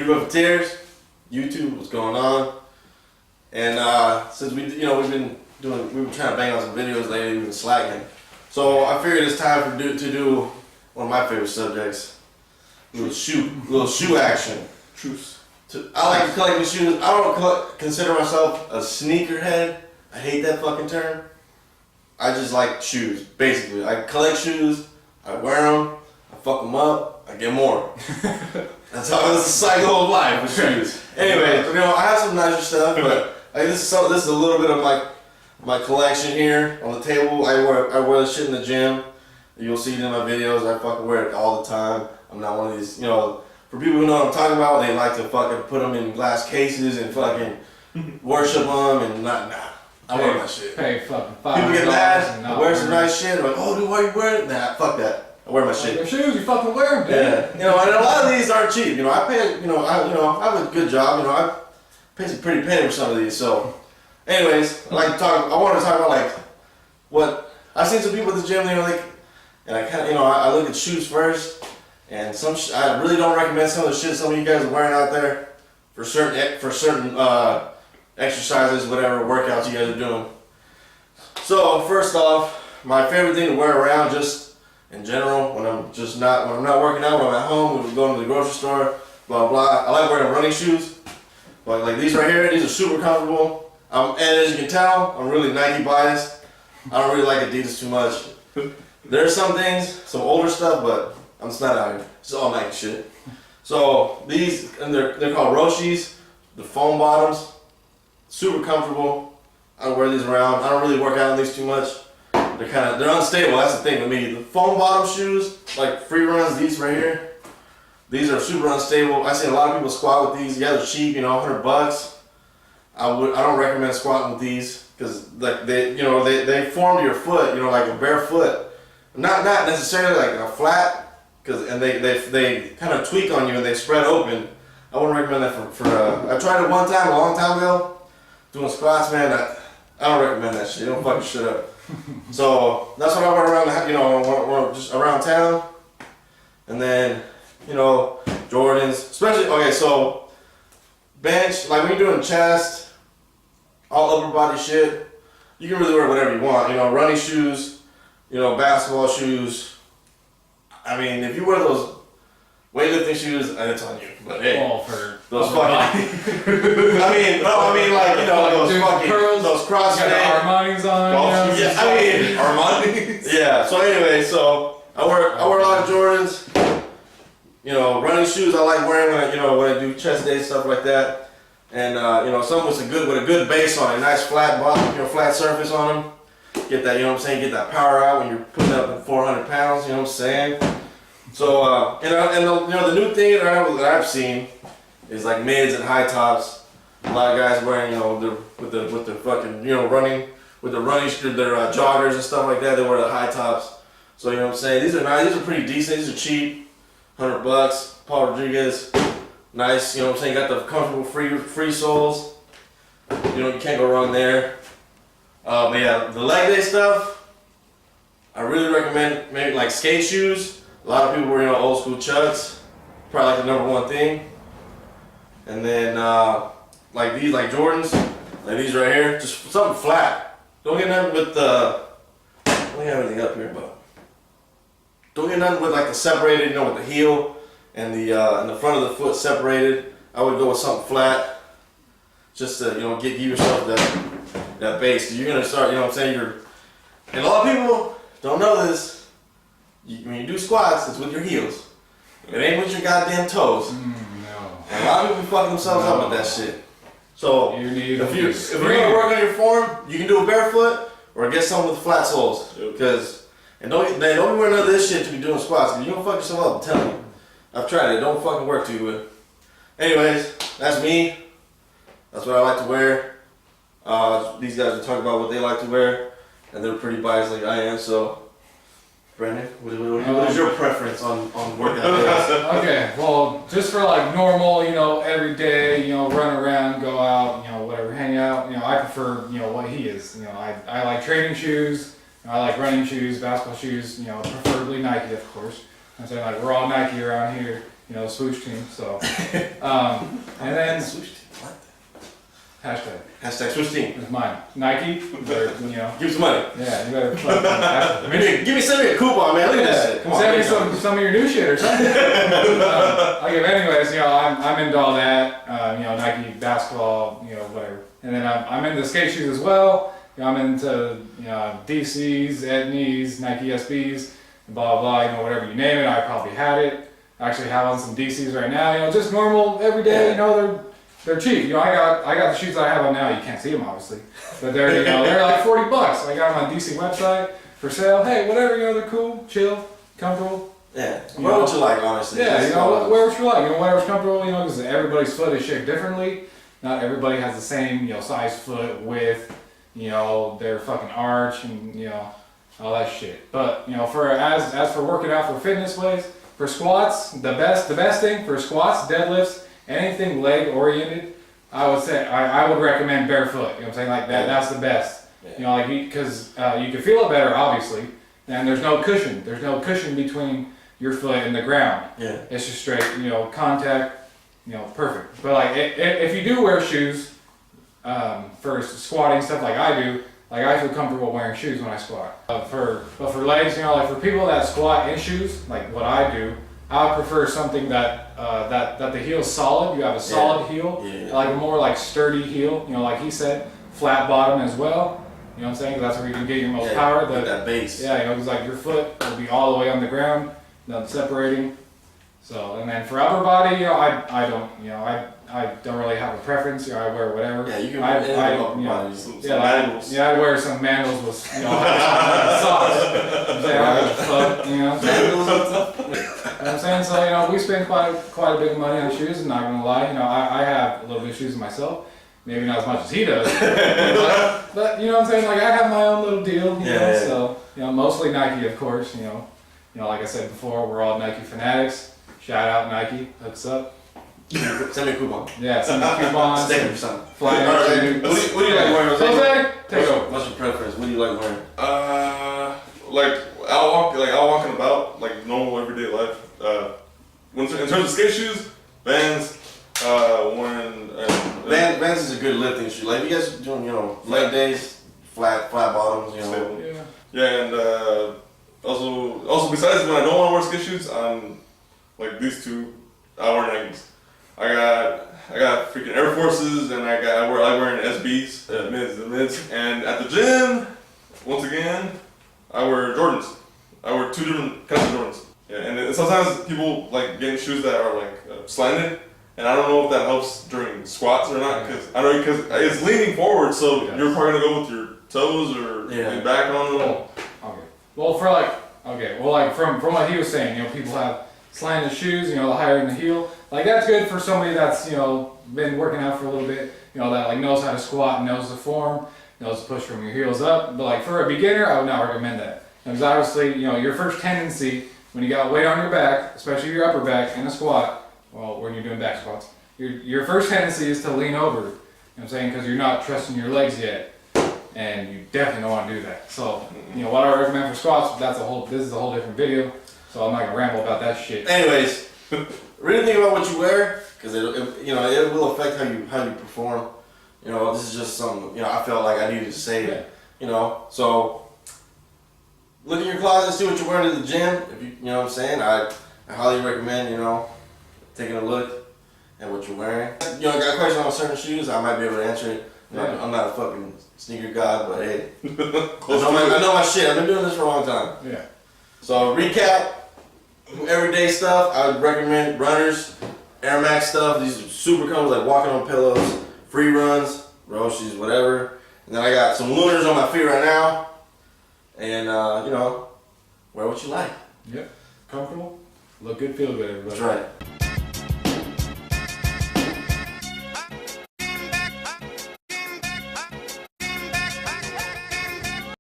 Buffeteers, YouTube, what's going on? And since we've been trying to bang on some videos lately, we've been slacking. So I figured it's time to do one of my favorite subjects, a little shoe action. Truce. I like collecting shoes. I don't consider myself a sneakerhead. I hate that fucking term. I just like shoes, basically. I collect shoes, I wear them, I fuck them up, I get more. That's how this is the cycle of life with shoes. Anyway, I have some nicer stuff, but this is a little bit of my collection here on the table. I wear this shit in the gym. You'll see it in my videos. I fucking wear it all the time. I'm not one of these, for people who know what I'm talking about, they like to fucking put them in glass cases and fucking worship them and not. I wear my shit. Pay fucking $5. People get mad. I wear some nice shit. Like, oh, dude, why you wearing it? Nah, fuck that. I wear my shit. Your shoes, you fucking wear them. Yeah, and a lot of these aren't cheap. I pay. I have a good job. I pay some pretty penny for some of these. So, anyways, I want to talk about like what I've seen some people at the gym. And I kind of, I look at shoes first, and I really don't recommend some of the shit some of you guys are wearing out there for certain exercises, whatever workouts you guys are doing. So first off, my favorite thing to wear around, just in general, when I'm not working out, when I'm at home, when I'm going to the grocery store, blah blah. I like wearing running shoes, like these right here. These are super comfortable. And as you can tell, I'm really Nike biased. I don't really like Adidas too much. There's some things, some older stuff, but I'm just not out here. It's all Nike shit. So these, and they're called Roshis. The foam bottoms, super comfortable. I wear these around. I don't really work out in these too much. They're unstable. That's the thing with me. The foam bottom shoes, like free runs, these right here, these are super unstable. I see a lot of people squat with these. Yeah, they're cheap, $100. I don't recommend squatting with these because like they form your foot, like a bare foot. Not necessarily like a flat, and they kind of tweak on you and they spread open. I wouldn't recommend that for I tried it one time a long time ago, doing squats, man. I don't recommend that shit. You don't fucking shit up. So that's what I wear around just around town. And then, Jordans, especially, okay, so bench, like when you're doing chest, all upper body shit, you can really wear whatever you want, running shoes, basketball shoes. I mean, if you wear those weightlifting shoes, it's on you. But hey, those fucking. Those CrossFit. Armani's on. Armani. Yeah. So anyway, I wear a lot of Jordans. Running shoes I like wearing when I do chest day stuff like that, and something with a good base on it, nice flat bottom, flat surface on them. Get that, get that power out when you're putting up 400 pounds. You know what I'm saying? So the new thing that I've seen is like mids and high tops. A lot of guys wearing with the fucking running with the running their joggers and stuff like that. They wear the high tops. So you know what I'm saying. These are nice. These are pretty decent. These are cheap. $100. Paul Rodriguez. Nice. You know what I'm saying. Got the comfortable free soles. You can't go wrong there. But yeah, the leg day stuff. I really recommend maybe like skate shoes. A lot of people wear old school Chucks. Probably like the number one thing. And then like these, like Jordans, like these right here, just something flat. Don't get nothing with the. Don't have anything up here, but don't get nothing with like the separated, with the heel and the front of the foot separated. I would go with something flat, just to give yourself that base. You're gonna start, what I'm saying. And a lot of people don't know this. When you do squats, it's with your heels. It ain't with your goddamn toes. No. And a lot of people fuck themselves up with that shit. So if you're gonna work on your form, you can do it barefoot or get something with flat soles. Don't be wearing none of this shit to be doing squats. Cause you're gonna fuck yourself up. I'm telling you. I've tried it. It don't fucking work too good. Anyways, that's me. That's what I like to wear. These guys are talking about what they like to wear, and they're pretty biased like I am. So. Brandon, what is your preference on workout days? Okay, well, just for like normal, every day, run around, go out, whatever, hang out, I prefer, what he is. I like training shoes, I like running shoes, basketball shoes, preferably Nike, of course. I'm saying like we're all Nike around here, you know, swoosh team. So, and then Swoosh team. What? hashtag. Hashtag swoosh team. It's mine. Nike, or, you know. Give some money. Yeah, you better fucking Send me a coupon, man. Look at this shit. Come send me some of your new shit or something. Anyways, you know, I'm into all that. You know, Nike basketball, you know, whatever. And then I'm into skate shoes as well. You know, I'm into, you know, DCs, Etnies, Nike SBs, blah, blah, you know, whatever you name it. I probably had it. I actually have on some DCs right now. You know, just normal, everyday. You know, they're cheap. You know, I got the shoes that I have on now. You can't see them obviously, but they're they're like $40. I got them on DC website for sale. Hey, whatever. You know, they're cool, chill, comfortable. Yeah. Wear what you like, honestly. Yeah, you know, wear what you like. You know, whatever's comfortable. You know, because everybody's foot is shaped differently. Not everybody has the same, you know, size foot, width. You know, their fucking arch and, you know, all that shit. But, you know, for as for working out for fitness ways, for squats, the best thing for squats, deadlifts, anything leg oriented, I would say I would recommend barefoot. You know what I'm saying? Like that, that's the best. Yeah. You know, like because you can feel it better, obviously, and there's no cushion. There's no cushion between your foot and the ground. Yeah. It's just straight, you know, contact. You know, perfect. But like if you do wear shoes for squatting stuff like I do, like I feel comfortable wearing shoes when I squat. But for legs, you know, like for people that squat in shoes, like what I do, I would prefer something that the heel's solid. You have a solid heel, like a more like sturdy heel. You know, like he said, flat bottom as well. You know what I'm saying? 'Cause that's where you can get your most power. That base. Yeah, you know, because like your foot will be all the way on the ground, not separating. So, and then for upper body, you know, I don't really have a preference. You know, I wear whatever. Yeah, you can wear upper body. Some mandals. Yeah, I wear some mandals with, you know, socks. I'm saying, I don't give a fuck, you know. You know what I'm saying? So, you know, we spend quite a bit of money on shoes, I'm not gonna lie. You know, I have a little bit of shoes myself. Maybe not as much as he does. but you know what I'm saying? Like, I have my own little deal, you know. So, you know, mostly Nike, of course, you know. You know, like I said before, we're all Nike fanatics. Shout out Nike, hooks up. Send me a coupon. Yeah, send me coupons. Sticker or something. Flyers. What do you like wearing? Jose, take over. What's your preference? What do you like wearing? Like I'll walk about like normal everyday life. In terms of skate shoes, Vans. Vans is a good lifting shoe. Like you guys are doing, you know, leg days, flat bottoms, you know. Yeah, and also besides when I don't want to wear skate shoes, like these two, I wear Nikes. I got freaking Air Forces, and I like wearing SBs, mids, and at the gym, once again, I wear Jordans. I wear two different kinds of Jordans. Yeah, and sometimes people like getting shoes that are like slanted, and I don't know if that helps during squats or not, because it's leaning forward, so you're probably gonna go with your toes or your back on them. Okay. Well, from what he was saying, you know, people have slanted shoes, you know, the higher in the heel. Like that's good for somebody that's, you know, been working out for a little bit, you know, that like knows how to squat, knows the form, knows to push from your heels up. But like for a beginner, I would not recommend that. Because obviously, you know, your first tendency when you got weight on your back, especially your upper back in a squat, well, when you're doing back squats, your first tendency is to lean over. You know what I'm saying? Because you're not trusting your legs yet. And you definitely don't want to do that. So, you know, what I recommend for squats, this is a whole different video. So I'm not gonna ramble about that shit. Anyways, really think about what you wear, because it will affect how you perform. You know, this is just something, you know, I felt like I needed to say it. You know, so look in your closet, see what you're wearing to the gym. If you know what I'm saying, I highly recommend, you know, taking a look at what you're wearing. You know, I got a question on certain shoes, I might be able to answer it. I'm not a fucking sneaker god, but hey, I know my shit. I've been doing this for a long time. Yeah. So recap, everyday stuff. I would recommend runners, Air Max stuff. These are super comfortable, like walking on pillows, free runs, Roshis, whatever. And then I got some Lunars on my feet right now. And you know, wear what you like. Yep. Comfortable. Look good, feel good, everybody. That's right.